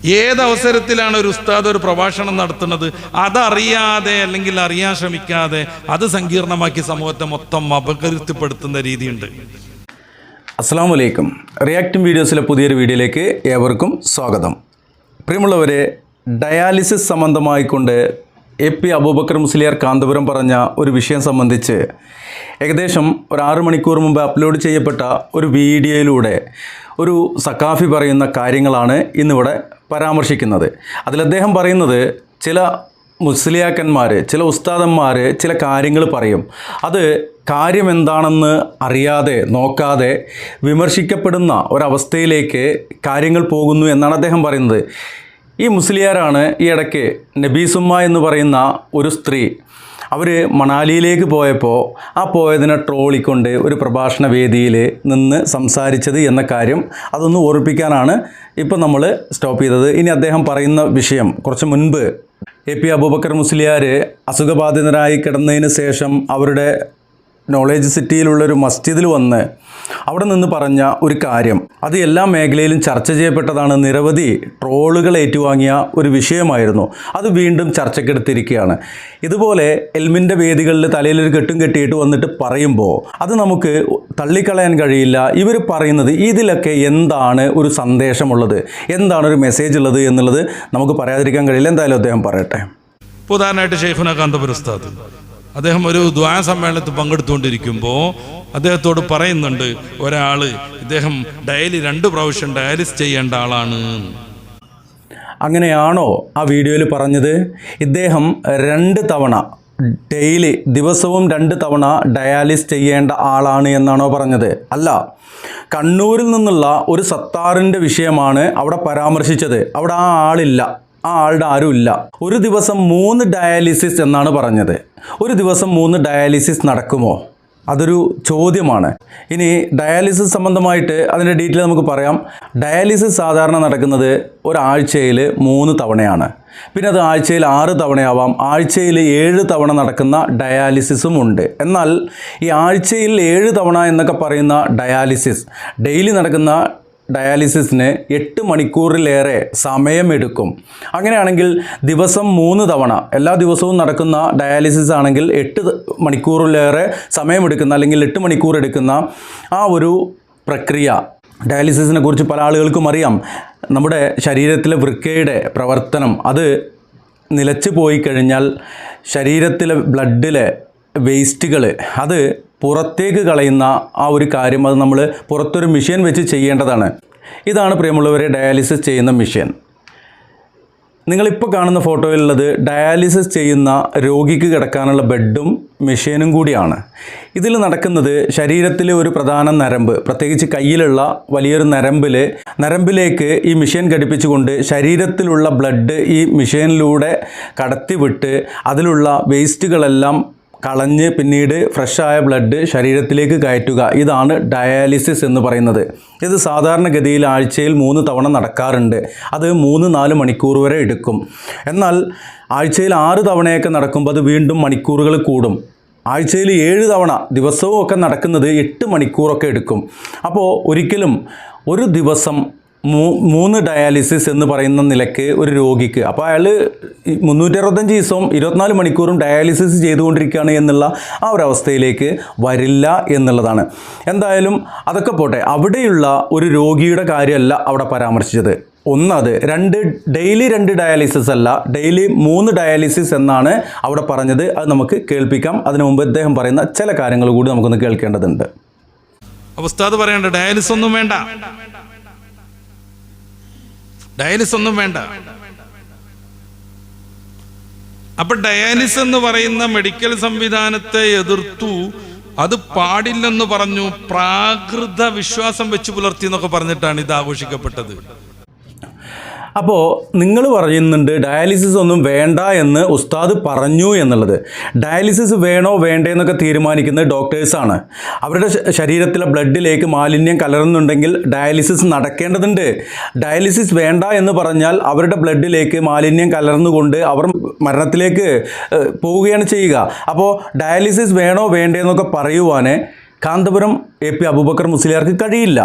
ഏതവസരത്തിലാണ് ഒരു ഉസ്താദ് ഒരു പ്രഭാഷണം നടത്തുന്നത്, അതറിയാതെ അല്ലെങ്കിൽ അറിയാൻ ശ്രമിക്കാതെ അത് സങ്കീർണമാക്കി സമൂഹത്തെ മൊത്തം അപകീർത്തിപ്പെടുത്തുന്ന രീതിയുണ്ട്. അസ്സലാമു അലൈക്കും. റിയാക്ടിംഗ് വീഡിയോസിലെ പുതിയൊരു വീഡിയോയിലേക്ക് ഏവർക്കും സ്വാഗതം. പ്രിയമുള്ളവരെ, ഡയാലിസിസ് സംബന്ധമായിക്കൊണ്ട് AP അബൂബക്കർ മുസ്ലിയാർ കാന്തപുരം പറഞ്ഞ ഒരു വിഷയം സംബന്ധിച്ച് ഏകദേശം ഒരു 6 മണിക്കൂർ മുമ്പ് അപ്ലോഡ് ചെയ്യപ്പെട്ട ഒരു വീഡിയോയിലൂടെ ഒരു സഖാഫി പറയുന്ന കാര്യങ്ങളാണ് ഇന്നിവിടെ പരാമർശിക്കുന്നത്. അതിൽ അദ്ദേഹം പറയുന്നത് ചില മുസ്ലിയാക്കന്മാർ, ചില ഉസ്താദന്മാർ ചില കാര്യങ്ങൾ പറയും. അത് കാര്യം എന്താണെന്ന് അറിയാതെ നോക്കാതെ വിമർശിക്കപ്പെടുന്ന ഒരവസ്ഥയിലേക്ക് കാര്യങ്ങൾ പോകുന്നു എന്നാണ് അദ്ദേഹം പറയുന്നത്. ഈ മുസ്ലിയാരാണ് ഈ ഇടയ്ക്ക് നബീസുമ്മ എന്ന് പറയുന്ന ഒരു സ്ത്രീ, അവർ മണാലിയിലേക്ക് പോയപ്പോൾ ആ പോയതിനെ ട്രോളിക്കൊണ്ട് ഒരു പ്രഭാഷണ വേദിയിൽ നിന്ന് സംസാരിച്ചത് എന്ന കാര്യം അതൊന്ന് ഓർപ്പിക്കാനാണ് ഇപ്പം നമ്മൾ സ്റ്റോപ്പ് ചെയ്തത്. ഇനി അദ്ദേഹം പറയുന്ന വിഷയം, കുറച്ച് മുൻപ് AP അബൂബക്കർ മുസ്ലിയാർ അസുഖബാധിതരായി കിടന്നതിന് ശേഷം അവരുടെ നോളേജ് സിറ്റിയിലുള്ളൊരു മസ്ജിദിൽ വന്ന് അവിടെ നിന്ന് പറഞ്ഞ ഒരു കാര്യം, അത് എല്ലാ മേഖലയിലും ചർച്ച ചെയ്യപ്പെട്ടതാണ്. നിരവധി ട്രോളുകൾ ഏറ്റുവാങ്ങിയ ഒരു വിഷയമായിരുന്നു. അത് വീണ്ടും ചർച്ചയ്ക്കെടുത്തിരിക്കുകയാണ്. ഇതുപോലെ എൽമിൻ്റെ വേദികളിൽ തലയിലൊരു കെട്ടും കെട്ടിയിട്ട് വന്നിട്ട് പറയുമ്പോൾ അത് നമുക്ക് തള്ളിക്കളയാൻ കഴിയില്ല. ഇവർ പറയുന്നത് ഇതിലൊക്കെ എന്താണ് ഒരു സന്ദേശമുള്ളത്, എന്താണ് ഒരു മെസ്സേജ് ഉള്ളത് എന്നുള്ളത് നമുക്ക് പറയാതിരിക്കാൻ കഴിയില്ല. എന്തായാലും അദ്ദേഹം പറയട്ടെ. ഉദാഹരണമായിട്ട് ഷെയ്ഖുന കാന്തപുരം ഉസ്താദ്, അദ്ദേഹം ഒരു ദുആ സമ്മേളനത്തിൽ പങ്കെടുത്തുകൊണ്ടിരിക്കുമ്പോൾ അദ്ദേഹത്തോട് പറയുന്നുണ്ട് ഒരാൾ, ഇദ്ദേഹം ഡെയിലി 2 പ്രാവശ്യം ഡയാലിസ് ചെയ്യേണ്ട ആളാണ്. അങ്ങനെയാണോ ആ വീഡിയോയിൽ പറഞ്ഞത്? ഇദ്ദേഹം 2 തവണ ഡെയിലി, ദിവസവും 2 തവണ ഡയാലിസ് ചെയ്യേണ്ട ആളാണ് എന്നാണോ പറഞ്ഞത്? അല്ല, കണ്ണൂരിൽ നിന്നുള്ള ഒരു സത്താറിൻ്റെ വിഷയമാണ് അവിടെ പരാമർശിച്ചത്. അവിടെ ആ ആളില്ല, ആ ആളുടെ ആരുമില്ല. ഒരു ദിവസം 3 ഡയാലിസിസ് എന്നാണ് പറഞ്ഞത്. ഒരു ദിവസം 3 ഡയാലിസിസ് നടക്കുമോ? അതൊരു ചോദ്യമാണ്. ഇനി ഡയാലിസിസ് സംബന്ധമായിട്ട് അതിൻ്റെ ഡീറ്റെയിൽ നമുക്ക് പറയാം. ഡയാലിസിസ് സാധാരണ നടക്കുന്നത് ഒരാഴ്ചയിൽ 3 തവണയാണ്. പിന്നെ അത് ആഴ്ചയിൽ 6 തവണയാവാം, ആഴ്ചയിൽ 7 തവണ നടക്കുന്ന ഡയാലിസിസും ഉണ്ട്. എന്നാൽ ഈ ആഴ്ചയിൽ 7 തവണ എന്നൊക്കെ പറയുന്ന ഡയാലിസിസ്, ഡെയിലി നടക്കുന്ന ഡയാലിസിസിന് 8 മണിക്കൂറിലേറെ സമയമെടുക്കും. അങ്ങനെയാണെങ്കിൽ ദിവസം 3 തവണ, എല്ലാ ദിവസവും നടക്കുന്ന ഡയാലിസിസ് ആണെങ്കിൽ 8 മണിക്കൂറിലേറെ സമയമെടുക്കുന്ന, അല്ലെങ്കിൽ 8 മണിക്കൂർ എടുക്കുന്ന ആ ഒരു പ്രക്രിയ, ഡയാലിസിസിനെ കുറിച്ച് പല ആളുകൾക്കും അറിയാം. നമ്മുടെ ശരീരത്തിലെ വൃക്കയുടെ പ്രവർത്തനം അത് നിലച്ചു പോയി കഴിഞ്ഞാൽ ശരീരത്തിലെ ബ്ലഡിലെ വേസ്റ്റുകൾ അത് പുറത്തേക്ക് കളയുന്ന ആ ഒരു കാര്യം, അത് നമ്മൾ പുറത്തൊരു മെഷീൻ വെച്ച് ചെയ്യേണ്ടതാണ്. ഇതാണ് പ്രിയമുള്ളവരെ ഡയാലിസിസ് ചെയ്യുന്ന മെഷീൻ. നിങ്ങളിപ്പോൾ കാണുന്ന ഫോട്ടോയിലുള്ളത് ഡയാലിസിസ് ചെയ്യുന്ന രോഗിക്ക് കിടക്കാനുള്ള ബെഡും മെഷീനും കൂടിയാണ്. ഇതിൽ നടക്കുന്നത് ശരീരത്തിലെ ഒരു പ്രധാന നരമ്പ്, പ്രത്യേകിച്ച് കയ്യിലുള്ള വലിയൊരു നരമ്പിലേക്ക് ഈ മെഷീൻ ഘടിപ്പിച്ചുകൊണ്ട് ശരീരത്തിലുള്ള ബ്ലഡ് ഈ മെഷീനിലൂടെ കടത്തിവിട്ട് അതിലുള്ള വേസ്റ്റുകളെല്ലാം കളഞ്ഞ് പിന്നീട് ഫ്രഷായ ബ്ലഡ് ശരീരത്തിലേക്ക് കയറ്റുക. ഇതാണ് ഡയാലിസിസ് എന്ന് പറയുന്നത്. ഇത് സാധാരണഗതിയിൽ ആഴ്ചയിൽ 3 തവണ നടക്കാറുണ്ട്. അത് 3-4 മണിക്കൂർ വരെ എടുക്കും. എന്നാൽ ആഴ്ചയിൽ 6 തവണയൊക്കെ നടക്കുമ്പോൾ അത് വീണ്ടും മണിക്കൂറുകൾ കൂടും. ആഴ്ചയിൽ 7 തവണ ദിവസവും ഒക്കെ നടക്കുന്നത് 8 മണിക്കൂറൊക്കെ എടുക്കും. അപ്പോൾ ഒരിക്കലും ഒരു ദിവസം 3 ഡയാലിസിസ് എന്ന് പറയുന്ന നിലയ്ക്ക് ഒരു രോഗിക്ക്, അപ്പോൾ അയാൾ 365 ദിവസവും 24 മണിക്കൂറും ഡയാലിസിസ് ചെയ്തുകൊണ്ടിരിക്കുകയാണ് എന്നുള്ള ആ ഒരു അവസ്ഥയിലേക്ക് വരില്ല എന്നുള്ളതാണ്. എന്തായാലും അതൊക്കെ പോട്ടെ, അവിടെയുള്ള ഒരു രോഗിയുടെ കാര്യമല്ല അവിടെ പരാമർശിച്ചത്. ഒന്നത്, ഡെയിലി 2 ഡയാലിസിസ് അല്ല, ഡെയിലി 3 ഡയാലിസിസ് എന്നാണ് അവിടെ പറഞ്ഞത്. അത് നമുക്ക് കേൾപ്പിക്കാം. അതിനു മുമ്പ് അദ്ദേഹം പറയുന്ന ചില കാര്യങ്ങൾ കൂടി നമുക്കൊന്ന് കേൾക്കേണ്ടതുണ്ട്. ഉസ്താദ് പറയണ്ട, ഡയാലിസിസ് ഒന്നും വേണ്ട, ഡയാലിസിസ് ഒന്നും വേണ്ട. അപ്പൊ ഡയാലിസിസ് എന്ന് പറയുന്ന മെഡിക്കൽ സംവിധാനത്തെ എതിർത്തു, അത് പാടില്ലെന്ന് പറഞ്ഞു, പ്രാകൃത വിശ്വാസം വെച്ച് പുലർത്തി എന്നൊക്കെ പറഞ്ഞിട്ടാണ് ഇത് ആഘോഷിക്കപ്പെട്ടത്. അപ്പോൾ നിങ്ങൾ പറയുന്നുണ്ട് ഡയാലിസിസ് ഒന്നും വേണ്ട എന്ന് ഉസ്താദ് പറഞ്ഞു എന്നുള്ളത്. ഡയാലിസിസ് വേണോ വേണ്ടേ എന്നൊക്കെ തീരുമാനിക്കുന്നത് ഡോക്ടേഴ്സാണ്. അവരുടെ ശരീരത്തിലെ ബ്ലഡിലേക്ക് മാലിന്യം കലർന്നുണ്ടെങ്കിൽ ഡയാലിസിസ് നടക്കേണ്ടതുണ്ട്. ഡയാലിസിസ് വേണ്ട എന്ന് പറഞ്ഞാൽ അവരുടെ ബ്ലഡിലേക്ക് മാലിന്യം കലർന്നുകൊണ്ട് അവർ മരണത്തിലേക്ക് പോവുകയാണ് ചെയ്യുക. അപ്പോൾ ഡയാലിസിസ് വേണോ വേണ്ടേ എന്നൊക്കെ പറയുവാൻ കാന്തപുരം AP അബൂബക്കർ മുസ്ലിയാർക്ക് കഴിയില്ല.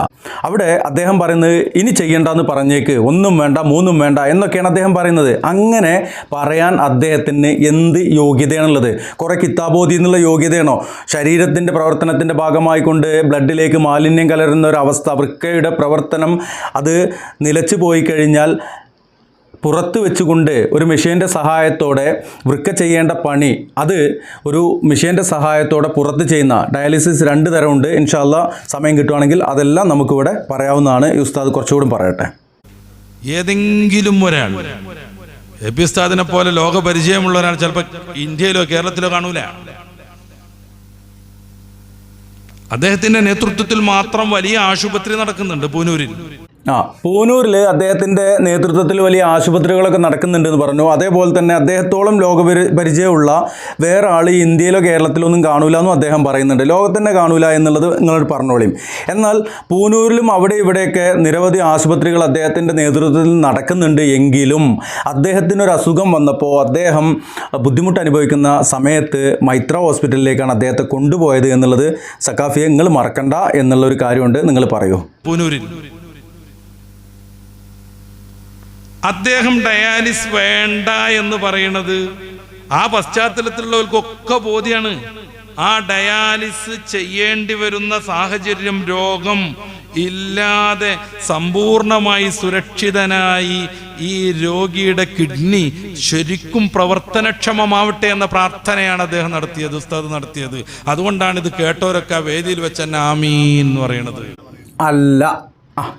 അവിടെ അദ്ദേഹം പറയുന്നത് ഇനി ചെയ്യേണ്ടെന്ന് പറഞ്ഞേക്ക്, 1 വേണ്ട 3 വേണ്ട എന്നൊക്കെയാണ് അദ്ദേഹം പറയുന്നത്. അങ്ങനെ പറയാൻ അദ്ദേഹത്തിന് എന്ത് യോഗ്യതയാണുള്ളത്? കുറേ കിതാബോധി എന്നുള്ള യോഗ്യതയാണോ? ശരീരത്തിൻ്റെ പ്രവർത്തനത്തിൻ്റെ ഭാഗമായിക്കൊണ്ട് ബ്ലഡിലേക്ക് മാലിന്യം കലരുന്ന ഒരു അവസ്ഥ, വൃക്കയുടെ പ്രവർത്തനം അത് നിലച്ചു പോയി കഴിഞ്ഞാൽ പുറത്ത് വെച്ചുകൊണ്ട് ഒരു മെഷീൻ്റെ സഹായത്തോടെ വൃക്ക ചെയ്യേണ്ട പണി അത് ഒരു മെഷീൻ്റെ സഹായത്തോടെ പുറത്ത് ചെയ്യുന്ന ഡയാലിസിസ് 2 തരമുണ്ട്. ഇൻഷാ അല്ലാഹ് സമയം കിട്ടുവാണെങ്കിൽ അതെല്ലാം നമുക്കിവിടെ പറയാവുന്നതാണ്. ഈ ഉസ്താദ് കുറച്ചുകൂടി പറയട്ടെ. ഏതെങ്കിലും ഒരാൾ AP ഉസ്താദിനെ പോലെ ലോക പരിചയമുള്ള ഒരാൾ ചിലപ്പോൾ ഇന്ത്യയിലോ കേരളത്തിലോ കാണൂല. അദ്ദേഹത്തിന്റെ നേതൃത്വത്തിൽ മാത്രം വലിയ ആശുപത്രി നടക്കുന്നുണ്ട് പൂനൂരിൽ. പൂനൂരിൽ അദ്ദേഹത്തിൻ്റെ നേതൃത്വത്തിൽ വലിയ ആശുപത്രികളൊക്കെ നടക്കുന്നുണ്ടെന്ന് പറഞ്ഞു. അതേപോലെ തന്നെ അദ്ദേഹത്തോളം പരിചയമുള്ള വേറെ ആൾ ഇന്ത്യയിലോ കേരളത്തിലോ ഒന്നും കാണൂല എന്നും അദ്ദേഹം പറയുന്നുണ്ട്. ലോകത്തന്നെ കാണൂല എന്നുള്ളത് നിങ്ങളോട് പറഞ്ഞോളിയും. എന്നാൽ പൂനൂരിലും അവിടെ ഇവിടെയൊക്കെ നിരവധി ആശുപത്രികൾ അദ്ദേഹത്തിൻ്റെ നേതൃത്വത്തിൽ നടക്കുന്നുണ്ട്. എങ്കിലും അദ്ദേഹത്തിനൊരു അസുഖം വന്നപ്പോൾ അദ്ദേഹം ബുദ്ധിമുട്ട് അനുഭവിക്കുന്ന സമയത്ത് മൈത്ര ഹോസ്പിറ്റലിലേക്കാണ് അദ്ദേഹത്തെ കൊണ്ടുപോയത് എന്നുള്ളത് സക്കാഫിയെ നിങ്ങൾ മറക്കണ്ട എന്നുള്ളൊരു കാര്യമുണ്ട്. നിങ്ങൾ പറയൂ. പൂനൂരിൽ അദ്ദേഹം ഡയാലിസ് വേണ്ട എന്ന് പറയുന്നത് ആ പശ്ചാത്തലത്തിലുള്ളവർക്കൊക്കെ ബോധ്യമാണ്. ആ ഡയാലിസ് ചെയ്യേണ്ടി വരുന്ന സാഹചര്യം, രോഗം ഇല്ലാതെ സമ്പൂർണമായി സുരക്ഷിതനായി ഈ രോഗിയുടെ കിഡ്നി ശരിക്കും പ്രവർത്തനക്ഷമമാവട്ടെ എന്ന പ്രാർത്ഥനയാണ് അദ്ദേഹം നടത്തിയത്, ഉസ്താദ് നടത്തിയത്. അതുകൊണ്ടാണ് ഇത് കേട്ടവരൊക്കെ വേദിയിൽ വെച്ച് തന്നെ ആമീൻ എന്ന് പറയുന്നത്. അല്ല,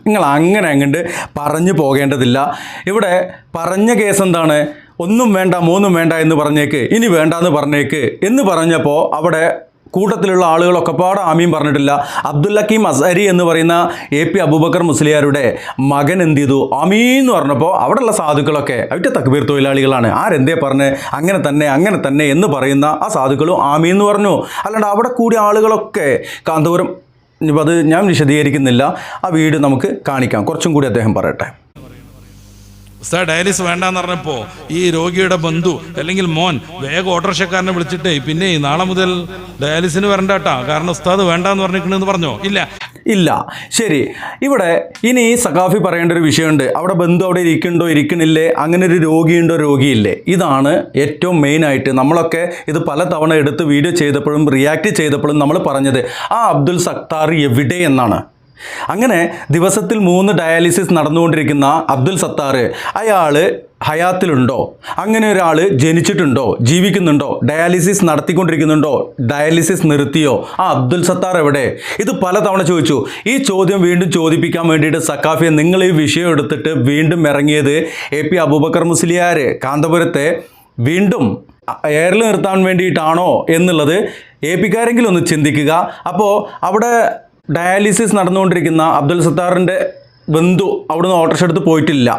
നിങ്ങൾ അങ്ങനെ അങ്ങോട്ട് പറഞ്ഞു പോകേണ്ടതില്ല. ഇവിടെ പറഞ്ഞ കേസ് എന്താണ്? 1 വേണ്ട 3 വേണ്ട എന്ന് പറഞ്ഞേക്ക്, ഇനി വേണ്ടാന്ന് പറഞ്ഞേക്ക് എന്ന് പറഞ്ഞപ്പോൾ അവിടെ കൂട്ടത്തിലുള്ള ആളുകളൊക്കെ പാടെ ആമീൻ പറഞ്ഞിട്ടില്ല. അബ്ദുൽ ഹക്കീം അസ്ഹരി എന്ന് പറയുന്ന AP അബൂബക്കർ മുസ്ലിയാരുടെ മകൻ എന്ത് ചെയ്തു? ആമീൻ എന്ന് പറഞ്ഞപ്പോൾ അവിടെയുള്ള സാധുക്കളൊക്കെ അവരുടെ തക്ബീർ തൊഴിലാളികളാണ്. ആരെന്തേ പറഞ്ഞ് അങ്ങനെ തന്നെ എന്ന് പറയുന്ന ആ സാധുക്കളും ആമീൻ എന്ന് പറഞ്ഞു. അല്ലാണ്ട് അവിടെ കൂടിയ ആളുകളൊക്കെ കാന്തപുരം, ഇനിയിപ്പോൾ അത് ഞാൻ വിശദീകരിക്കുന്നില്ല. ആ വീഡിയോ നമുക്ക് കാണിക്കാം. കുറച്ചും കൂടി അദ്ദേഹം പറയട്ടെ. ഡയാലിസ് വേണ്ടെന്ന് പറഞ്ഞപ്പോൾ ഈ രോഗിയുടെ ബന്ധു അല്ലെങ്കിൽ മോൻ വേഗം ഓട്ടോറിക്ഷക്കാരനെ വിളിച്ചിട്ടേ പിന്നെ നാളെ മുതൽ ഡയാലിസിന് വരണ്ടാട്ടാ, കാരണം ഉസ്താദ് വേണ്ടെന്ന് പറഞ്ഞിരിക്കണെന്ന് പറഞ്ഞോ? ഇല്ല. ശരി, ഇവിടെ ഇനി സഖാഫി പറയേണ്ട ഒരു വിഷയമുണ്ട്. അവിടെ ബന്ധു അവിടെ ഇരിക്കണില്ലേ, അങ്ങനെ ഒരു രോഗിയുണ്ടോ രോഗിയില്ലേ? ഇതാണ് ഏറ്റവും മെയിനായിട്ട്. നമ്മളൊക്കെ ഇത് പല തവണ എടുത്ത് വീഡിയോ ചെയ്തപ്പോഴും റിയാക്ട് ചെയ്തപ്പോഴും നമ്മൾ പറഞ്ഞത് ആ അബ്ദുൽ സത്താർ എവിടെ എന്നാണ്. അങ്ങനെ ദിവസത്തിൽ 3 ഡയാലിസിസ് നടന്നുകൊണ്ടിരിക്കുന്ന അബ്ദുൽ സത്താർ അയാൾ ഹയാത്തിലുണ്ടോ? അങ്ങനെ ഒരാൾ ജനിച്ചിട്ടുണ്ടോ? ജീവിക്കുന്നുണ്ടോ? ഡയാലിസിസ് നടത്തിക്കൊണ്ടിരിക്കുന്നുണ്ടോ? ഡയാലിസിസ് നിർത്തിയോ? ആ അബ്ദുൽ സത്താർ എവിടെ? ഇത് പലതവണ ചോദിച്ചു. ഈ ചോദ്യം വീണ്ടും ചോദിപ്പിക്കാൻ വേണ്ടിയിട്ട് സക്കാഫിയെ നിങ്ങൾ ഈ വിഷയം എടുത്തിട്ട് വീണ്ടും ഇറങ്ങിയത് AP അബൂബക്കർ മുസ്ലിയാർ കാന്തപുരത്തെ വീണ്ടും എയറിൽ നിർത്താൻ വേണ്ടിയിട്ടാണോ എന്നുള്ളത് APക്കാരെങ്കിലും ഒന്ന് ചിന്തിക്കുക. അപ്പോൾ അവിടെ ഡയാലിസിസ് നടന്നുകൊണ്ടിരിക്കുന്ന അബ്ദുൽ സത്താറിൻ്റെ ബന്ധു അവിടുന്ന് ഓട്ടോറിക്ഷ എടുത്ത് പോയിട്ടില്ല.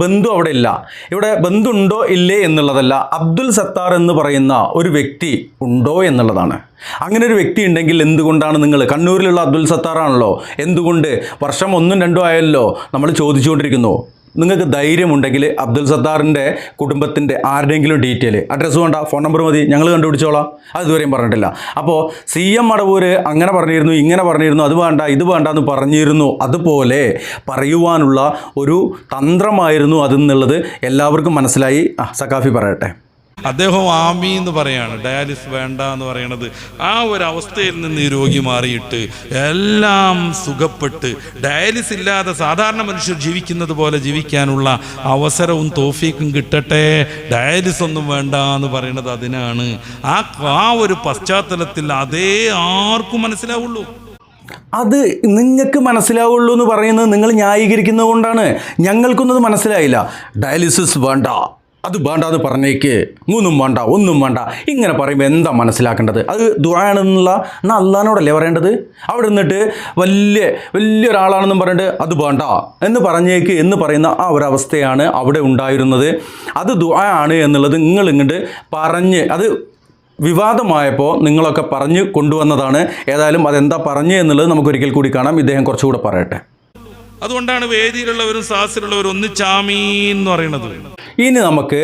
ബന്ധു അവിടെ ഇല്ല. ഇവിടെ ബന്ധു ഉണ്ടോ ഇല്ലേ എന്നുള്ളതല്ല, അബ്ദുൽ സത്താർ എന്ന് പറയുന്ന ഒരു വ്യക്തി ഉണ്ടോ എന്നുള്ളതാണ്. അങ്ങനെ ഒരു വ്യക്തി ഉണ്ടെങ്കിൽ എന്തുകൊണ്ടാണ് നിങ്ങൾ, കണ്ണൂരിലുള്ള അബ്ദുൽ സത്താറാണല്ലോ, എന്തുകൊണ്ട് വർഷം 1 2 ആയല്ലോ നമ്മൾ ചോദിച്ചുകൊണ്ടിരിക്കുന്നു. നിങ്ങൾക്ക് ധൈര്യമുണ്ടെങ്കിൽ അബ്ദുൽ സത്താറിൻ്റെ കുടുംബത്തിൻ്റെ ആരുടെയെങ്കിലും ഡീറ്റെയിൽ, അഡ്രസ്സ് വേണ്ട, ഫോൺ നമ്പർ മതി, ഞങ്ങൾ കണ്ടുപിടിച്ചോളാം. അത് ഇതുവരെയും പറഞ്ഞിട്ടില്ല. അപ്പോൾ CM മടവൂര് അങ്ങനെ പറഞ്ഞിരുന്നു, ഇങ്ങനെ പറഞ്ഞിരുന്നു, അത് വേണ്ട ഇത് വേണ്ട എന്ന് പറഞ്ഞിരുന്നു. അതുപോലെ പറയുവാനുള്ള ഒരു തന്ത്രമായിരുന്നു അതെന്നുള്ളത് എല്ലാവർക്കും മനസ്സിലായി. സക്കാഫി പറയട്ടെ. അദ്ദേഹം ആമീൻ എന്ന് പറയാണ്, ഡയാലിസ് വേണ്ട എന്ന് പറയണത്. ആ ഒരു അവസ്ഥയിൽ നിന്ന് ഈ രോഗി മാറിയിട്ട് എല്ലാം സുഖപ്പെട്ട് ഡയാലിസ് ഇല്ലാതെ സാധാരണ മനുഷ്യർ ജീവിക്കുന്നത് പോലെ ജീവിക്കാനുള്ള അവസരവും തോഫീക്കും കിട്ടട്ടെ. ഡയാലിസ് ഒന്നും വേണ്ട എന്ന് പറയുന്നത് അതിനാണ്. ആ ഒരു പശ്ചാത്തലത്തിൽ അതേ ആർക്കും മനസ്സിലാവുള്ളൂ. അത് നിങ്ങൾക്ക് മനസ്സിലാവുള്ളൂ എന്ന് പറയുന്നത് നിങ്ങൾ ന്യായീകരിക്കുന്നത് കൊണ്ടാണ്. ഞങ്ങൾക്കൊന്നും മനസ്സിലായില്ല. ഡയാലിസിസ് വേണ്ട, അത് വേണ്ടാന്ന് പറഞ്ഞേക്ക്, 3 വേണ്ട 1 വേണ്ട ഇങ്ങനെ പറയുമ്പോൾ എന്താ മനസ്സിലാക്കേണ്ടത്? അത് ദുആയാണെന്നുള്ള അള്ളാഹിനോടല്ലേ പറയേണ്ടത്? അവിടെ നിന്നിട്ട് വലിയൊരാളാണെന്നും പറഞ്ഞിട്ട് അത് വേണ്ട എന്ന് പറഞ്ഞേക്ക് എന്ന് പറയുന്ന ആ ഒരവസ്ഥയാണ് അവിടെ ഉണ്ടായിരുന്നത്. അത് ദുആയാണ് എന്നുള്ളത് നിങ്ങൾ ഇങ്ങോട്ട് പറഞ്ഞ് അത് വിവാദമായപ്പോൾ നിങ്ങളൊക്കെ പറഞ്ഞു കൊണ്ടുവന്നതാണ്. ഏതായാലും അതെന്താ പറഞ്ഞു എന്നുള്ളത് നമുക്കൊരിക്കൽ കൂടി കാണാം. ഇദ്ദേഹം കുറച്ചുകൂടെ പറയട്ടെ. അതുകൊണ്ടാണ് വേദിയിലുള്ളവരും സാസിലുള്ളവരും ഒന്നിച്ചാമീൻ എന്ന് പറയുന്നത്. ഇനി നമുക്ക്